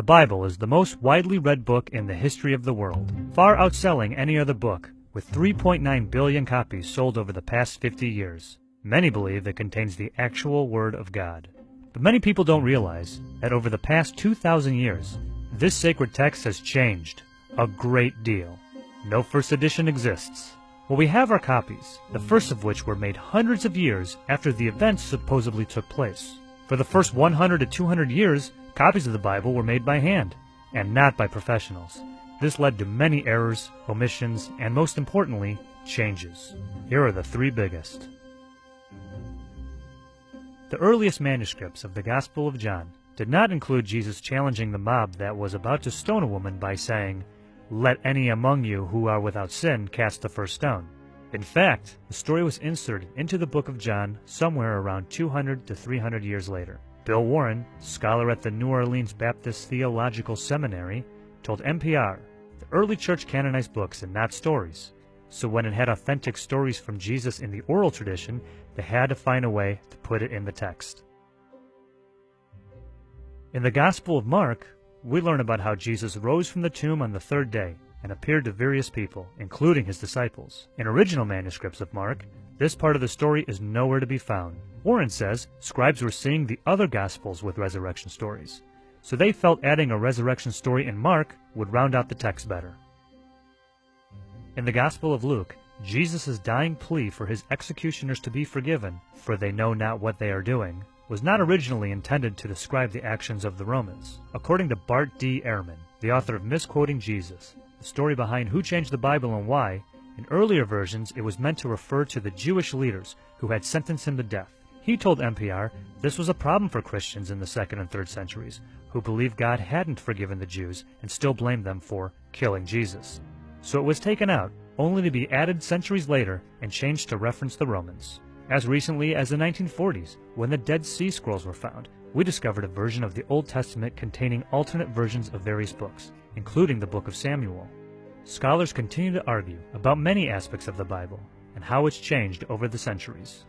Bible is the most widely read book in the history of the world, far outselling any other book, with 3.9 billion copies sold over the past 50 years. Many believe it contains the actual Word of God. But many people don't realize that over the past 2,000 years, this sacred text has changed a great deal. No first edition exists. Well, we have our copies, the first of which were made hundreds of years after the events supposedly took place. For the first 100 to 200 years, copies of the Bible were made by hand, and not by professionals. This led to many errors, omissions, and most importantly, changes. Here are the three biggest. The earliest manuscripts of the Gospel of John did not include Jesus challenging the mob that was about to stone a woman by saying, "Let any among you who are without sin cast the first stone." In fact, the story was inserted into the book of John somewhere around 200 to 300 years later. Bill Warren, scholar at the New Orleans Baptist Theological Seminary, told NPR, "The early church canonized books and not stories. So when it had authentic stories from Jesus in the oral tradition, they had to find a way to put it in the text." In the Gospel of Mark, we learn about how Jesus rose from the tomb on the third day and appeared to various people, including his disciples. In original manuscripts of Mark, this part of the story is nowhere to be found. Warren says scribes were seeing the other Gospels with resurrection stories, so they felt adding a resurrection story in Mark would round out the text better. In the Gospel of Luke, Jesus' dying plea for his executioners to be forgiven, for they know not what they are doing, was not originally intended to describe the actions of the Romans. According to Bart D. Ehrman, the author of Misquoting Jesus, the story behind who changed the Bible and why, in earlier versions it was meant to refer to the Jewish leaders who had sentenced him to death. He told NPR this was a problem for Christians in the 2nd and 3rd centuries, who believed God hadn't forgiven the Jews and still blamed them for killing Jesus. So it was taken out, only to be added centuries later and changed to reference the Romans. As recently as the 1940s, when the Dead Sea Scrolls were found, we discovered a version of the Old Testament containing alternate versions of various books, including the Book of Samuel. Scholars continue to argue about many aspects of the Bible and how it's changed over the centuries.